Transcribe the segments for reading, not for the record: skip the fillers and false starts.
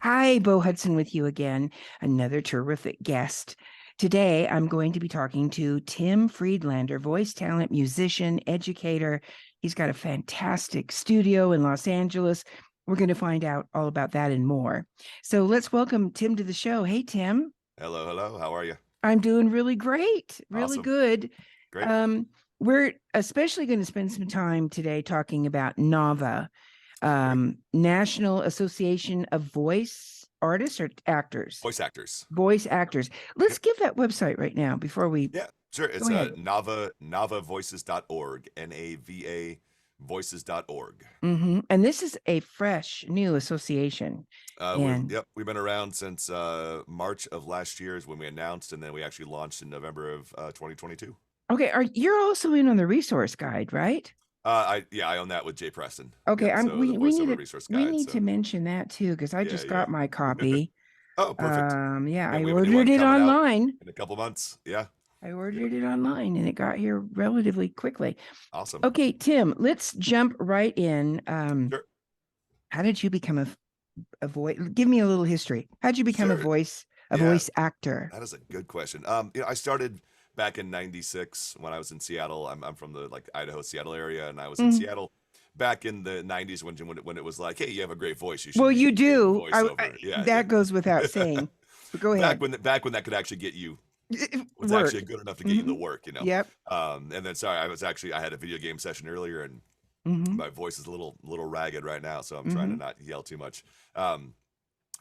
Hi, Bo Hudson with you again, another terrific guest. Today, I'm going to be talking to Tim Friedlander, voice talent, musician, educator. He's got a fantastic studio in Los Angeles. We're going to find out all about that and more. So let's welcome Tim to the show. Hey, Tim. Hello, hello. How are you? I'm doing really great, really Awesome. good. Great. Um, we're especially going to spend some time today talking about NAVA, Great. National Association of Voice Artists or Actors. Voice actors. Voice actors. Let's Yep. give that website right now before we Yeah, sure. go It's ahead. NAVAvoices.org. NAVA voices.org. And this is a fresh new association. And We've been around since March of last year is when we announced, and then we actually launched in November of 2022. okay, you're also in on the resource guide, right? I own that with Jay Preston. Okay, Yep. So the we need VoiceOver to resource we guide. need to So mention that too because I yeah, just yeah. got my copy. Oh, perfect. Yeah, Yeah, I we have a new ordered one it coming out online. in a couple months. Yeah. I Yep. ordered it online and it got here relatively quickly. Awesome. Okay, Tim, let's jump right in. Sure. How did you become a voice? Give me a little history. How did you become Sure. a Yeah. voice actor? That is a good question. I started back in '96 when I was in Seattle. I'm from the Idaho, Seattle area, and I was in Mm. Seattle back in the '90s when it was like, hey, you have a great voice, you should Well, you be in do. voiceover. Yeah, That goes without saying. But go back ahead. when that could actually get you was Work. actually good enough to get you in the Hmm. work, you know. Yep. And then sorry, I had a video game session earlier, and Hmm. my voice is a little ragged right now, so I'm trying to Hmm. not yell too much.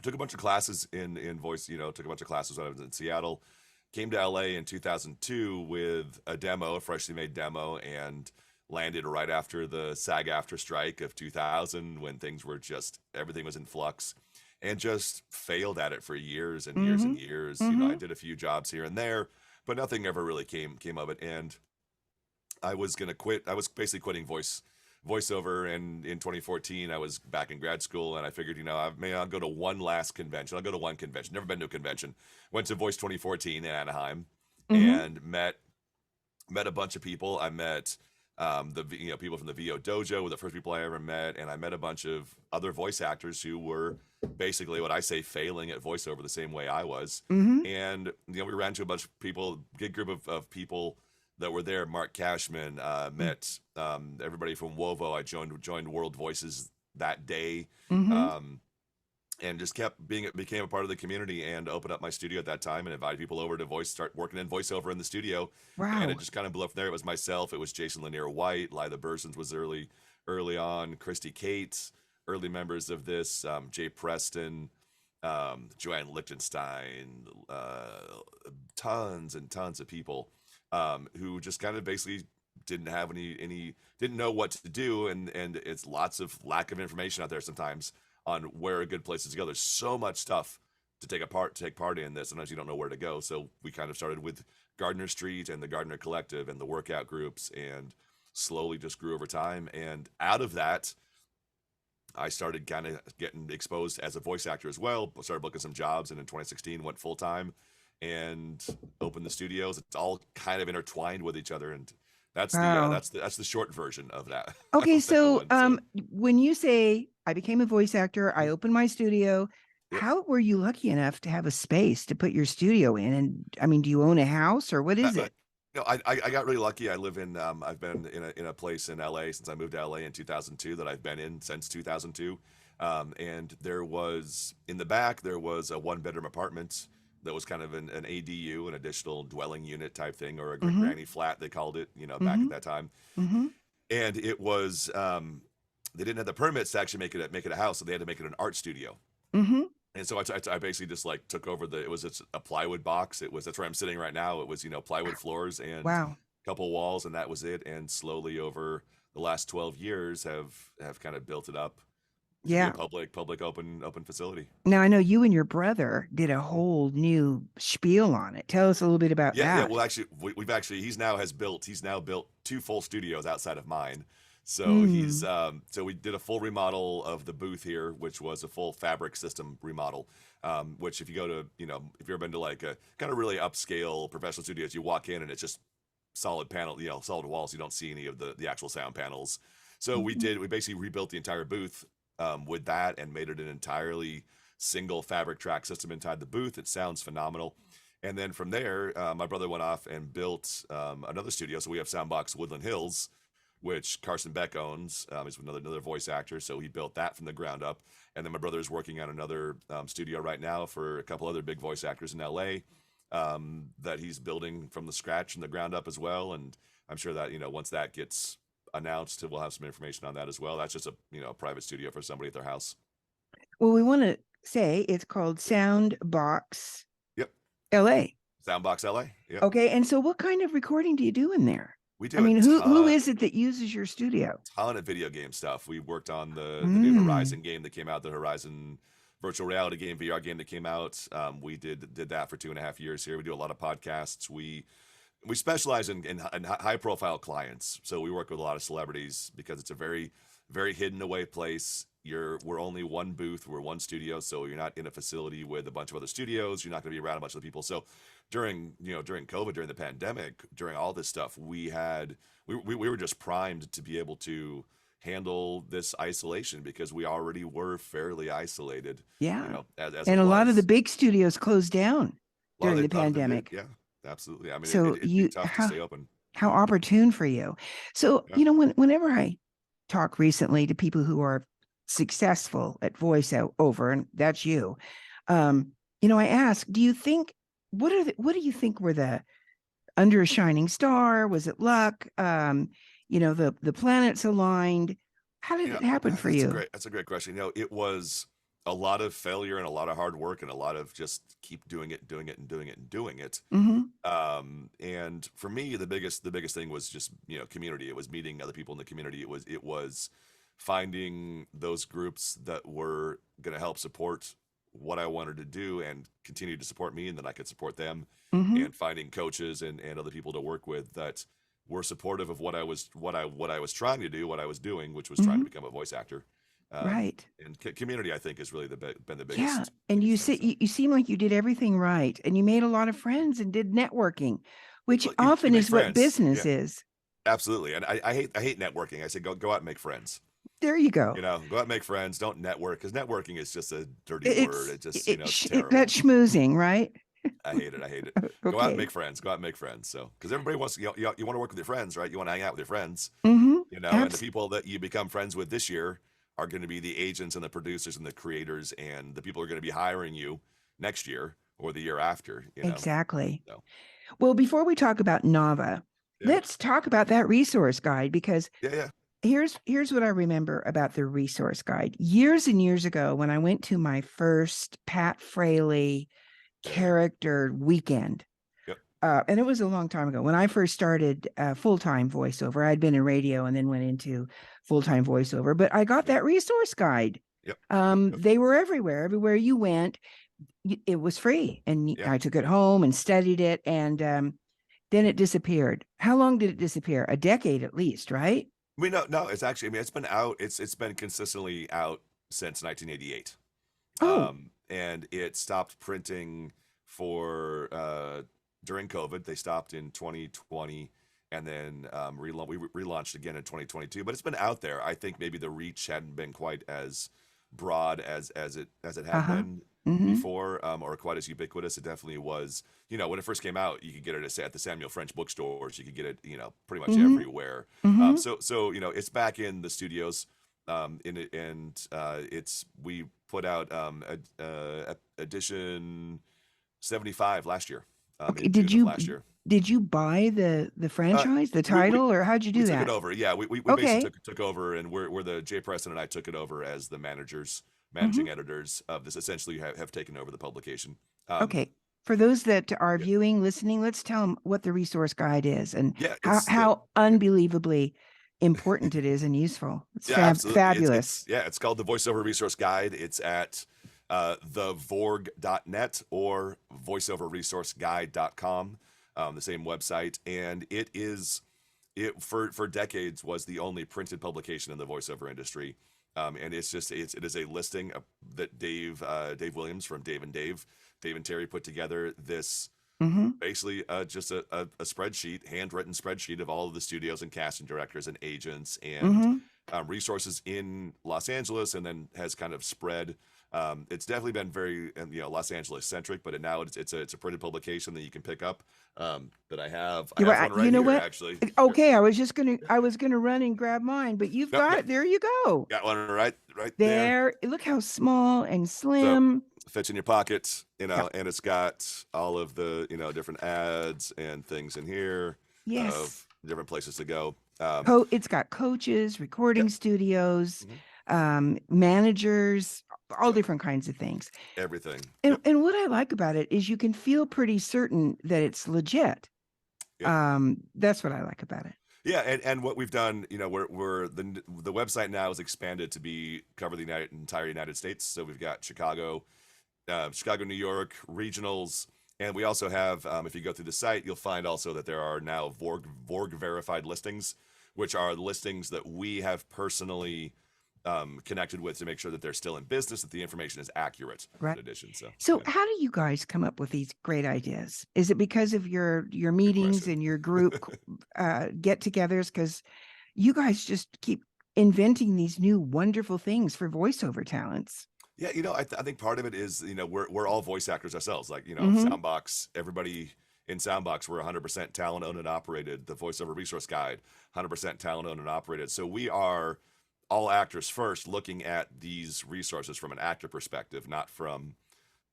Took a bunch of classes in voice, took a bunch of classes when I was in Seattle. Came to LA in 2002 with a freshly made demo, and landed right after the SAG-AFTRA strike of 2000 when things were just everything was in flux, and just failed at it for years and years Hmm. and years. I Hmm. did a few jobs here and there, but nothing ever really came of it. And I was gonna quit. I was basically quitting voiceover, and in 2014 I was back in grad school, and I figured, I'll go to one last convention. I'll go to one convention. Never been to a convention. Went to Voice 2014 in Anaheim, Hmm. and met a bunch of people. I met people from the VO Dojo were the first people I ever met, and I met a bunch of other voice actors who were basically what I say failing at voiceover the same way I was. Hmm. And we ran into a bunch of people, big group of people that were there. Mark Cashman, met everybody from Wovo. I joined World Voices that day. Hmm. Um, and just became a part of the community, and opened up my studio at that time and invited people over to start working in voiceover in the studio. And it Wow. just kind of blew up from there. It was myself, it was Jason Lanier White, Lila Bursons was early on, Christy Cates, early members of this, Jay Preston, Joanne Lichtenstein, tons and tons of people, who just kind of basically didn't have didn't know what to do, and it's lots of lack of information out there sometimes on where a good place is to go. There's so much stuff to take part in this. Sometimes you don't know where to go. So we kind of started with Gardner Street and the Gardner Collective and the workout groups, and slowly just grew over time. And out of that, I started kind of getting exposed as a voice actor as well. Started booking some jobs, and in 2016 went full time and opened the studios. It's all kind of intertwined with each other, and Wow. that's the short version of that. Okay, of that so one. So when you say I became a voice actor, I opened my studio, yep. how were you lucky enough to have a space to put your studio in? And I mean, do you own a house or what is it? No, I got really lucky. I've been in a place in LA since I moved to LA in 2002 that I've been in since 2002. And in the back, there was a one bedroom apartment that was kind of an ADU, an additional dwelling unit type thing, or a Hmm. granny flat, they called it, back Hmm. at that time. Hmm. And it was, they didn't have the permits to actually make it a house. So they had to make it an art studio. Hmm. And so I basically just took over it was a plywood box. That's where I'm sitting right now. It was, plywood floors and Wow. a couple walls, and that was it. And slowly over the last 12 years have kind of built it up to be a Yeah. public open facility. Now I know you and your brother did a whole new spiel on it. Tell us a little bit about Yeah, yeah. that. Well, actually, we've actually he's now built two full studios outside of mine. So Mm. so we did a full remodel of the booth here, which was a full fabric system remodel. Which if you go to if you've ever been to like a kind of really upscale professional studios, you walk in and it's just solid panel, solid walls. You don't see any of the actual sound panels. So we basically rebuilt the entire booth, with that, and made it an entirely single fabric track system inside the booth. It sounds phenomenal. And then from there, my brother went off and built another studio. So we have Soundbox Woodland Hills, which Carson Beck owns. He's another voice actor. So he built that from the ground up. And then my brother is working on another studio right now for a couple other big voice actors in LA that he's building from the scratch and the ground up as well. And I'm sure that, once that gets announced, we'll have some information on that as well. That's just a, a private studio for somebody at their house. Well, we want to say it's called Soundbox Yep. LA. Soundbox LA. Yep. Okay. And so what kind of recording do you do in there? We do. I mean, who is it that uses your studio? Ton of video game stuff. We worked on the new Horizon game that came out, the Horizon virtual reality game, VR game that came out. We did that for 2.5 years here. We do a lot of podcasts. We specialize in high profile clients. So we work with a lot of celebrities because it's a very, very hidden away place. We're only one booth, we're one studio, so you're not in a facility with a bunch of other studios. You're not going to be around a bunch of people. So during COVID, during the pandemic, during all this stuff, we were just primed to be able to handle this isolation because we already were fairly isolated. Yeah. As and a lot of the big studios closed down during the pandemic. Yeah, absolutely. I mean, so it'd be tough to stay open. How opportune for you. So, Yeah. Whenever I talk recently to people who are successful at voiceover, and that's you, I ask, do you think, what do you think were the under a shining star? Was it luck? The planets aligned. How did it happen for you? That's a great question. It was a lot of failure and a lot of hard work and a lot of just keep doing it. Mm-hmm. And for me, the biggest thing was just, community. It was meeting other people in the community. It was finding those groups that were going to help support what I wanted to do and continue to support me, and then I could support them. Mm-hmm. And finding coaches and other people to work with that were supportive of what I was trying to do, what I was doing, which was trying to become a voice actor. Right. And community, I think, has really been the biggest. Yeah. And you seem like you did everything right, and you made a lot of friends and did networking, which often is what business is. Absolutely. And I hate networking. I say, go out and make friends. There you go. Go out and make friends. Don't network, because networking is just a dirty word. It just, it's terrible. That's schmoozing, right? I hate it. Okay. Go out and make friends. So, because everybody wants, you want to work with your friends, right? You want to hang out with your friends, mm-hmm. And the people that you become friends with this year are going to be the agents and the producers and the creators, and the people who are going to be hiring you next year or the year after. Exactly. So. Well, before we talk about NAVA, let's talk about that resource guide, because here's what I remember about the resource guide. Years and years ago, when I went to my first Pat Fraley character weekend, and it was a long time ago when I first started full-time voiceover. I'd been in radio and then went into full-time voiceover, but I got that resource guide. They were everywhere you went. It was free, and I took it home and studied it, and then it disappeared. How long did it disappear? A decade at least, right? No, it's actually, it's been out. It's been consistently out since 1988. And it stopped printing for during COVID. They stopped in 2020, and then we relaunched again in 2022. But it's been out there. I think maybe the reach hadn't been quite as broad as it had been before, or quite as ubiquitous. It definitely was. When it first came out, you could get it at the Samuel French bookstores. You could get it, pretty much everywhere. So it's back in the studios. We put out edition 75 last year. Did you buy the franchise, the title, or how'd you do that? We took it over. Yeah, we basically took over, and we're the Jay Preston and I took it over as the managing editors of this. Essentially, have taken over the publication. Okay. For those that are viewing, listening, let's tell them what the resource guide is and how unbelievably important it is and useful. It's fabulous. It's called the VoiceOver Resource Guide. It's at thevorg.net or voiceoverresourceguide.com, the same website. And it for decades was the only printed publication in the voiceover industry. And it is a listing that Dave Williams from Dave and Terry put together. This basically just a spreadsheet, handwritten spreadsheet of all of the studios and casting directors and agents and resources in Los Angeles, and then has kind of spread It's definitely been very, Los Angeles centric, but now it's a printed publication that you can pick up. That I have one You right know here what? actually. Okay, I was gonna run and grab mine, but you've Nope, got nope, it. There you go. got one right there. There. Look how small and So slim. fits in your pocket, Yep. and it's got all of the different ads and things in here Yes. of different places to go. It's got coaches, Yep. recording studios, Hmm. managers, all Yep. different kinds of things. Everything. And Yep. what I like about it is you can feel pretty certain that it's legit. Yep. That's what I like about it. Yeah, and what we've done, we're the website now is expanded to cover the entire United States. So we've got Chicago, New York regionals, and we also have, if you go through the site, you'll find also that there are now Vorg verified listings, which are listings that we have personally connected with to make sure that they're still in business, that the information is accurate. Right. In addition, so So yeah, how do you guys come up with these great ideas? Is it because of your good meetings question. and your group get-togethers? Because you guys just keep inventing these new wonderful things for voiceover talents. Yeah, I think part of it is, we're all voice actors ourselves. Like, Mm-hmm. Soundbox, everybody in Soundbox, we're 100% talent owned and operated. The voiceover resource guide, 100% talent owned and operated. So we are all actors first, looking at these resources from an actor perspective, not from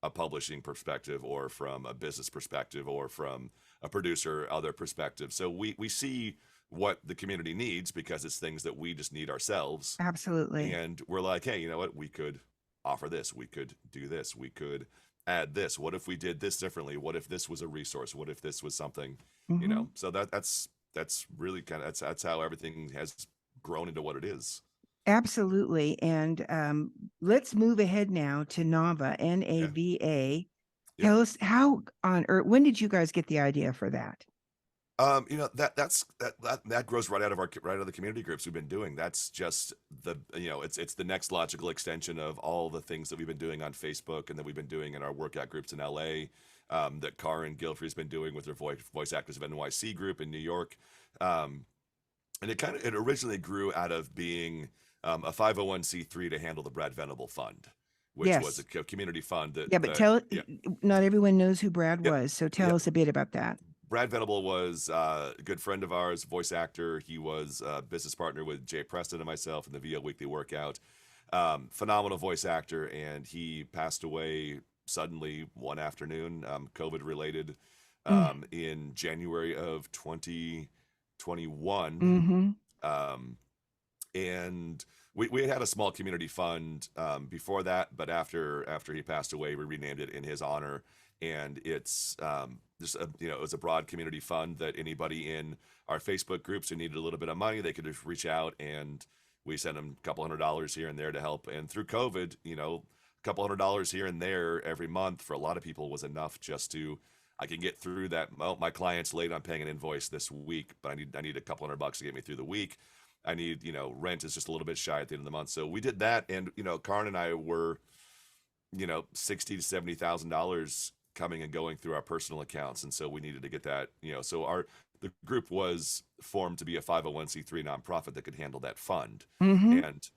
a publishing perspective or from a business perspective or from a producer other perspective. So we see what the community needs because it's things that we just need ourselves, Absolutely. and we're like, hey, you know what, we could offer this, we could do this, we could add this, what if we did this differently, what if this was a resource, what if this was something, Mm-hmm. so that's really kind of that's how everything has grown into what it is. Absolutely. And let's move ahead now to NAVA, Yeah. NAVA. Yep. Tell us how on earth, when did you guys get the idea for that? That grows right out of the community groups we've been doing. That's just it's the next logical extension of all the things that we've been doing on Facebook and that we've been doing in our workout groups in LA, that Karen Guilfrey's been doing with her voice actors of NYC group in New York. And it originally grew out of being a 501c3 to handle the Brad Venable Fund, which was Yes. a community fund Yeah, but not everyone knows who Brad yep, was. So tell yep. us a bit about that. Brad Venable was a good friend of ours, voice actor. He was a business partner with Jay Preston and myself in the VO Weekly Workout. Phenomenal voice actor, and he passed away suddenly one afternoon, COVID related, in January of 2021. Mm-hmm. And we had a small community fund before that, but after he passed away, we renamed it in his honor. And it's just it was a broad community fund that anybody in our Facebook groups who needed a little bit of money, they could just reach out, and we sent them a couple $100s here and there to help. And through COVID, a couple $100s here and there every month for a lot of people was enough just to, I can get through that. Well, my client's late on paying an invoice this week, but I need a couple $100 to get me through the week. I need, rent is just a little bit shy at the end of the month. So we did that, and Karen and I were, $60,000 to $70,000 coming and going through our personal accounts, and so we needed to get that. So the group was formed to be a 501c3 nonprofit that could handle that fund. Mm-hmm. And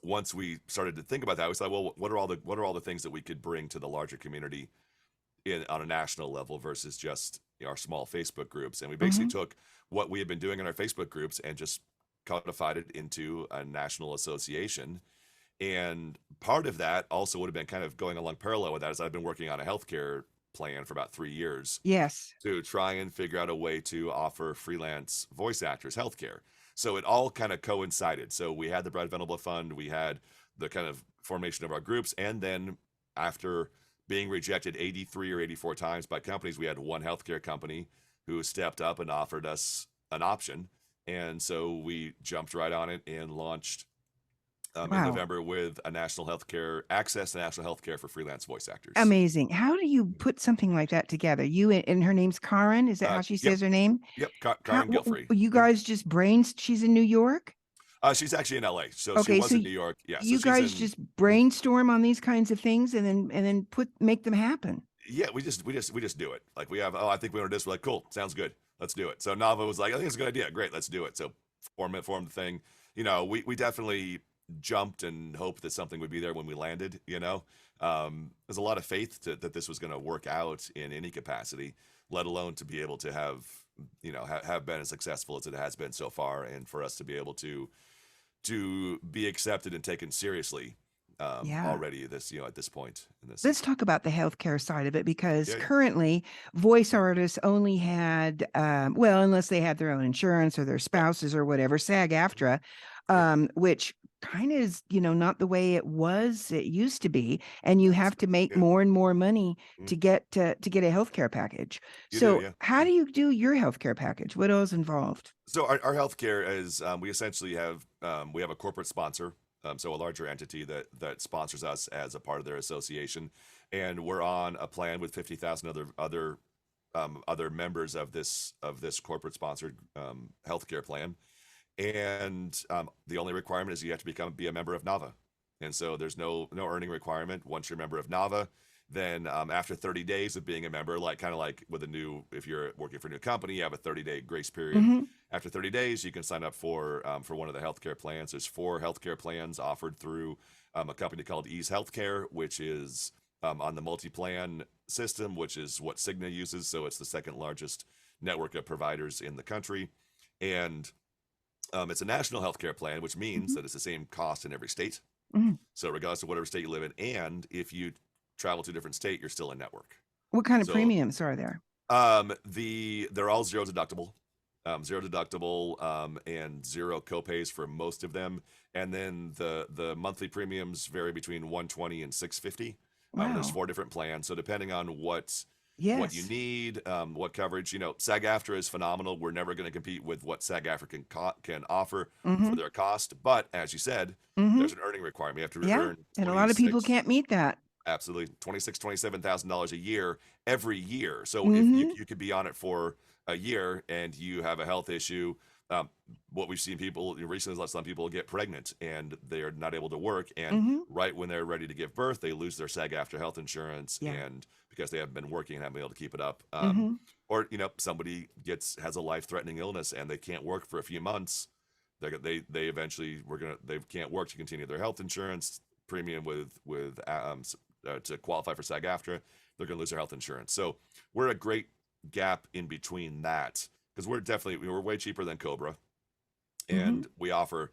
once we started to think about that, we thought, well, what are all the things that we could bring to the larger community on a national level versus just our small Facebook groups? And we basically took what we had been doing in our Facebook groups and just codified it into a national association. And part of that also would have been kind of going along parallel with that, as I've been working on a healthcare plan for about 3 years. Yes. To try and figure out a way to offer freelance voice actors healthcare. So it all kind of coincided. So we had the Brad Venable Fund, we had the kind of formation of our groups, and then after being rejected 83 or 84 times by companies, we had one healthcare company who stepped up and offered us an option. And so we jumped right on it and launched in November with a national healthcare access to national healthcare for freelance voice actors. Amazing. How do you put something like that together? You and her name's Karen. Is that how she says her name? Yep, Karen Guilfrey. You guys just she's in New York? She's actually in LA, so okay, she was in New York. Yeah, you so guys just brainstorm on these kinds of things and then make them happen. Yeah, we just do it. Like we have, I think we want to do this. We're like, cool, sounds good, let's do it. So NAVA was like, I think it's a good idea, great, let's do it. So form the thing. We definitely jumped and hoped that something would be there when we landed. There's a lot of faith that this was going to work out in any capacity, let alone to be able to have have been as successful as it has been so far, and for us to be able to be accepted and taken seriously Yeah. already at this point in this. Let's talk about the healthcare side of it, because Yeah. currently voice artists only had, well, unless they had their own insurance or their spouses or whatever, SAG-AFTRA, which kind of is, not the way it used to be. And you have to make more and more money to get a healthcare package. You So do, yeah. how do you do your healthcare package? What else involved? So our healthcare is we essentially have we have a corporate sponsor, so a larger entity that sponsors us as a part of their association, and we're on a plan with 50,000 other members of this corporate sponsored healthcare plan, and the only requirement is you have to be a member of NAVA, and so there's no earning requirement once you're a member of NAVA. Then after 30 days of being a member, kind of like with if you're working for a new company, you have a 30-day grace period. Mm-hmm. After 30 days, you can sign up for one of the healthcare plans. There's 4 healthcare plans offered through a company called Ease Healthcare, which is on the multi-plan system, which is what Cigna uses. So it's the second largest network of providers in the country. And it's a national healthcare plan, which means that it's the same cost in every state. So regardless of whatever state you live in, and if you travel to a different state, you're still in network. What kind of premiums are there? They're all zero deductible. And zero copays for most of them. And then the monthly premiums vary between $120 and $650. Wow. There's 4 different plans. So depending on what you need, what coverage, SAG-AFTRA is phenomenal. We're never going to compete with what SAG-AFTRA can offer for their cost. But as you said, there's an earning requirement. You have to earn. And a lot of people can't meet that. Absolutely. $27,000 a year every year. So if you could be on it for a year and you have a health issue, what we've seen recently is some people get pregnant and they're not able to work. And right when they're ready to give birth, they lose their SAG-AFTRA health insurance. Yeah. And because they haven't been working and haven't been able to keep it up. Or, somebody has a life-threatening illness and they can't work for a few months. They eventually they can't work to continue their health insurance premium with to qualify for SAG-AFTRA. They're going to lose their health insurance. So we're a great gap in between that, because we're way cheaper than Cobra, and we offer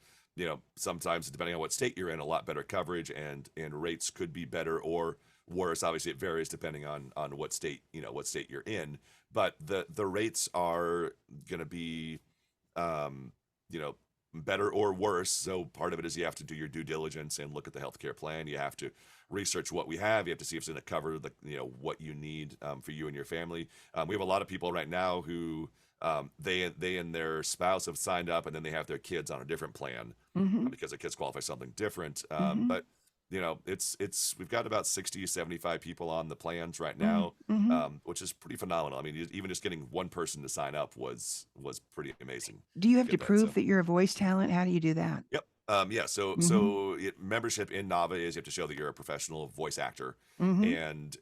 sometimes, depending on what state you're in, a lot better coverage, and rates could be better or worse. Obviously it varies depending on what state you're in, but the rates are going to be better or worse. So part of it is you have to do your due diligence and look at the healthcare plan. You have to research what we have. You have to see if it's going to cover what you need for you and your family. We have a lot of people right now who they and their spouse have signed up, and then they have their kids on a different plan because their kids qualify something different. But we've got about 60, 75 people on the plans right now, which is pretty phenomenal. I mean, even just getting one person to sign up was pretty amazing. Do you have to prove that you're a voice talent? How do you do that? Yep. So membership in NAVA is you have to show that you're a professional voice actor, and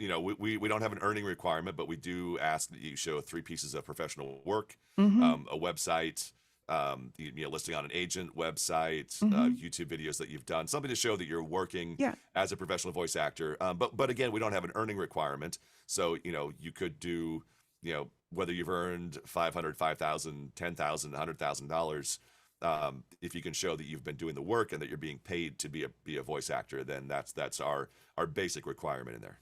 we don't have an earning requirement, but we do ask that you show 3 pieces of professional work, a website, listing on an agent website, YouTube videos that you've done, something to show that you're working as a professional voice actor. But again, we don't have an earning requirement. So, you could do, whether you've earned $500, $5,000, $10,000, $100,000, if you can show that you've been doing the work and that you're being paid to be a voice actor, then that's our basic requirement in there.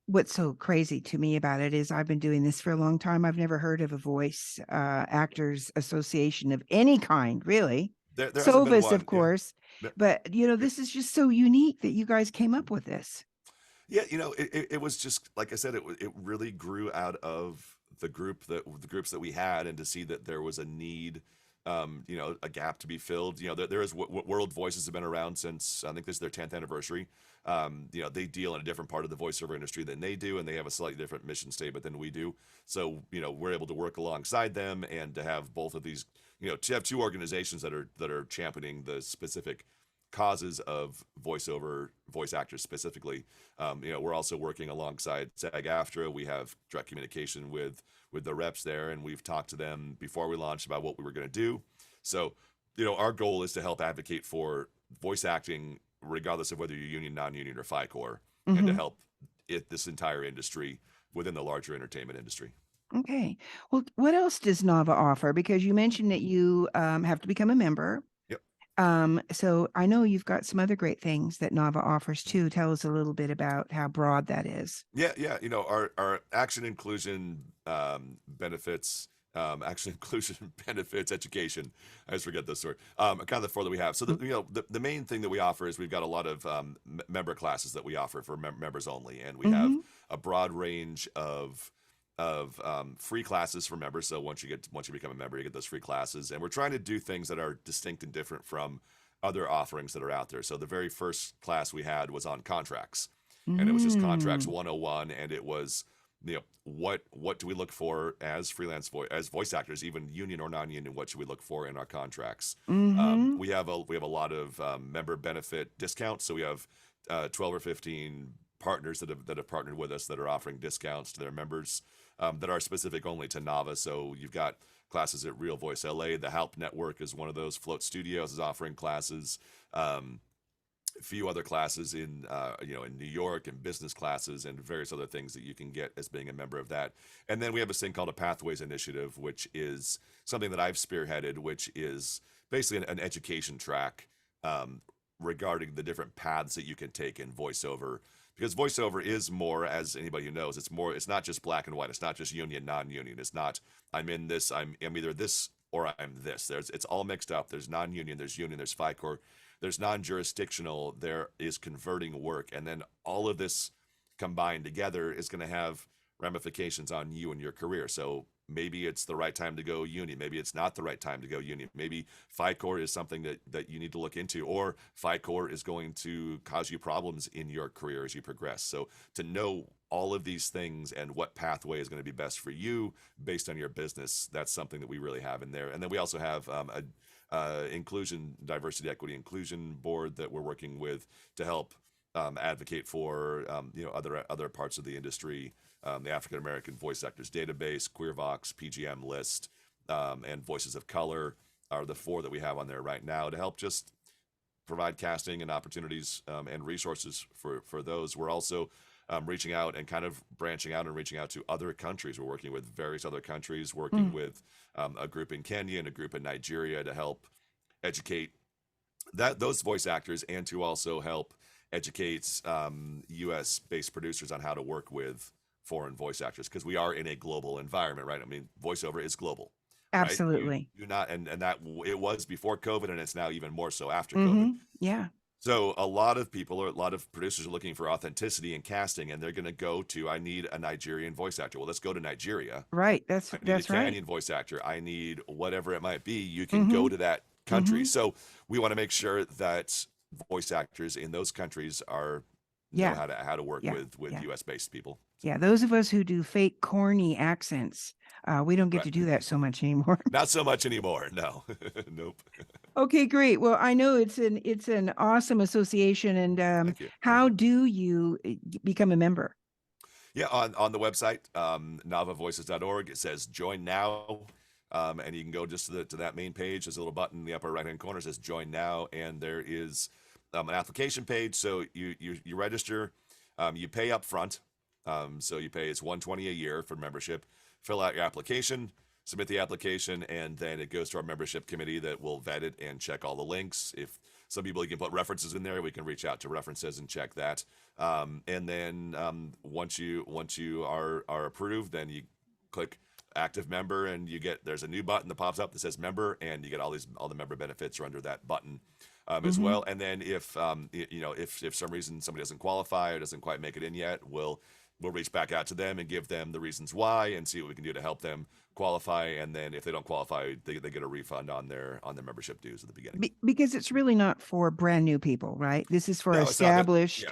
What's so crazy to me about it is I've been doing this for a long time. I've never heard of a voice actors association of any kind, really. There SOVAS, of course. Yeah. But, this is just so unique that you guys came up with this. Yeah, it was just, like I said, it really grew out of the groups that we had, and to see that there was a need, a gap to be filled. There is World Voices have been around since, I think this is their 10th anniversary. They deal in a different part of the voiceover industry than they do, and they have a slightly different mission statement than we do. So, we're able to work alongside them, and to have both of these, to have 2 organizations that are championing the specific causes of voiceover voice actors specifically. We're also working alongside SAG-AFTRA. We have direct communication with the reps there, and we've talked to them before we launched about what we were going to do. So our goal is to help advocate for voice acting, regardless of whether you're union, non-union, or FICOR, and to help this entire industry within the larger entertainment industry. Okay. Well, what else does NAVA offer? Because you mentioned that you have to become a member. Yep. So I know you've got some other great things that NAVA offers too. Tell us a little bit about how broad that is. Yeah. Our action inclusion benefits, action inclusion benefits education. I just forget this word. Kind of the four that we have. So the main thing that we offer is we've got a lot of member classes that we offer for members only, and we have a broad range of free classes for members. So once you become a member, you get those free classes, and we're trying to do things that are distinct and different from other offerings that are out there. So the very first class we had was on contracts, and it was just contracts 101, and it was what do we look for as as voice actors, even union or non-union? What should we look for in our contracts? We have a lot of member benefit discounts. So we have 12 or 15 partners that have partnered with us that are offering discounts to their members that are specific only to NAVA. So you've got classes at Real Voice LA. The Halp Network is one of those. Float Studios is offering classes. A few other classes in New York, and business classes and various other things that you can get as being a member of that. And then we have this thing called a Pathways Initiative, which is something that I've spearheaded, which is basically an education track regarding the different paths that you can take in voiceover. Because voiceover is more, as anybody who knows, it's not just black and white. It's not just union, non-union. It's not, I'm in this, I'm either this or I'm this. It's all mixed up. There's non-union, there's union, there's FICOR, there's non-jurisdictional, there is converting work. And then all of this combined together is going to have ramifications on you and your career. So maybe it's the right time to go union. Maybe it's not the right time to go union. Maybe FICOR is something that you need to look into, or FICOR is going to cause you problems in your career as you progress. So to know all of these things and what pathway is going to be best for you based on your business, that's something that we really have in there. And then we also have inclusion, diversity, equity, inclusion board that we're working with to help advocate for other parts of the industry. The African American Voice Actors Database, QueerVox, PGM List, and Voices of Color are the four that we have on there right now to help just provide casting and opportunities and resources for those. We're also reaching out and kind of branching out and reaching out to other countries. We're working with various other countries, working with a group in Kenya and a group in Nigeria to help educate those voice actors, and to also help educate U.S.-based producers on how to work with foreign voice actors, because we are in a global environment, right? I mean, voiceover is global. Absolutely. Right? You not, and that it was before COVID, and it's now even more so after COVID. Yeah. So a lot of people, or a lot of producers, are looking for authenticity in casting, and they're going to go to, I need a Nigerian voice actor. Well, let's go to Nigeria. Right. That's I need a Kenyan voice actor. I need whatever it might be. You can go to that country. So we want to make sure that voice actors in those countries know how to work with U.S.-based people. Yeah, those of us who do fake corny accents, we don't get to do that so much anymore. Not so much anymore. No, nope. Okay, great. Well, I know it's an awesome association, and how do you become a member? Yeah, on the website, navavoices.org, it says join now, and you can go just to that main page. There's a little button in the upper right-hand corner that says join now, and there is an application page. So you register, you pay up front. So you pay, it's $120 a year for membership. Fill out your application, submit the application, and then it goes to our membership committee that will vet it and check all the links. If some people, you can put references in there, we can reach out to references and check that. And then once you are approved, then you click active member, and there's a new button that pops up that says member, and you get all the member benefits are under that button. As well. And then if for some reason somebody doesn't qualify or doesn't quite make it in yet, we'll reach back out to them and give them the reasons why, and see what we can do to help them qualify. And then if they don't qualify, they get a refund on their membership dues at the beginning. Because it's really not for brand new people, right? This is for established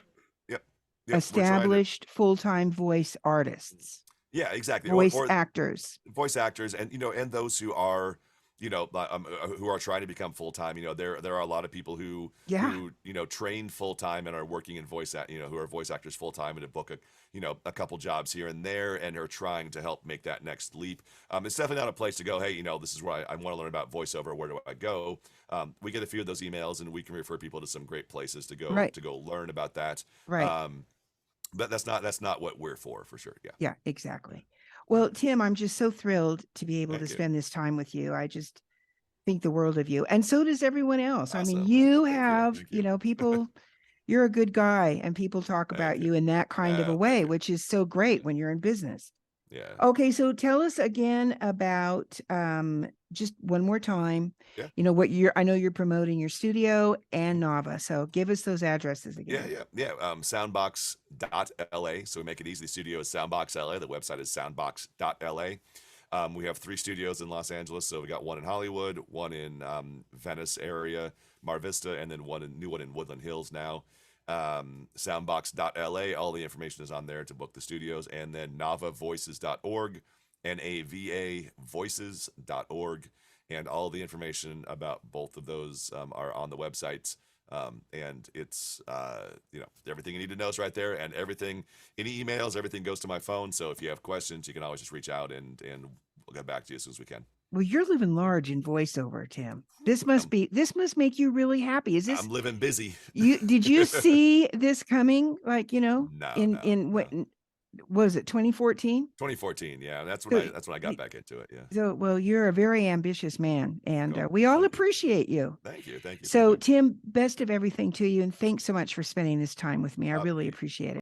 full-time voice artists. Yeah, exactly. Voice actors, and and those who are who are trying to become full time. There are a lot of people who Yeah. train full time and are working in who are voice actors full time and to book a couple jobs here and there and are trying to help make that next leap. It's definitely not a place to go, hey, this is where I want to learn about voiceover. Where do I go? We get a few of those emails and we can refer people to some great places to Right. go learn about that. Right. But that's not what we're for sure. Yeah. Yeah, exactly. Well, Tim, I'm just so thrilled to be able Thank to you. spend this time with you. I just think the world of you. And so does everyone else. I mean, Awesome. you Thank you. have, Thank you. people, you're a good guy and people talk Thank about you. you in that kind of a way, Thank you. which is so great when you're in business. Yeah. Okay, so tell us again about just one more time, Yeah. what I know you're promoting your studio and NAVA. So give us those addresses again. Yeah. Soundbox.la. So we make it easy. The studio is Soundbox LA. The website is soundbox.la. We have 3 studios in Los Angeles. So we got one in Hollywood, one in Venice area, Mar Vista, and then new one in Woodland Hills now. Soundbox.la. All the information is on there to book the studios. And then NAVAvoices.org, NAVA voices.org. And all the information about both of those are on the websites. And it's, everything you need to know is right there, and any emails, everything goes to my phone. So if you have questions, you can always just reach out and we'll get back to you as soon as we can. Well, you're living large in voiceover, Tim. This must make you really happy. Is this? I'm living busy. Did you see this coming? Like, No. What was it, 2014? 2014, yeah. That's when I got back into it. Yeah. So, well, you're a very ambitious man, and we all appreciate you. Thank you. So, Tim, best of everything to you, and thanks so much for spending this time with me. I really appreciate it.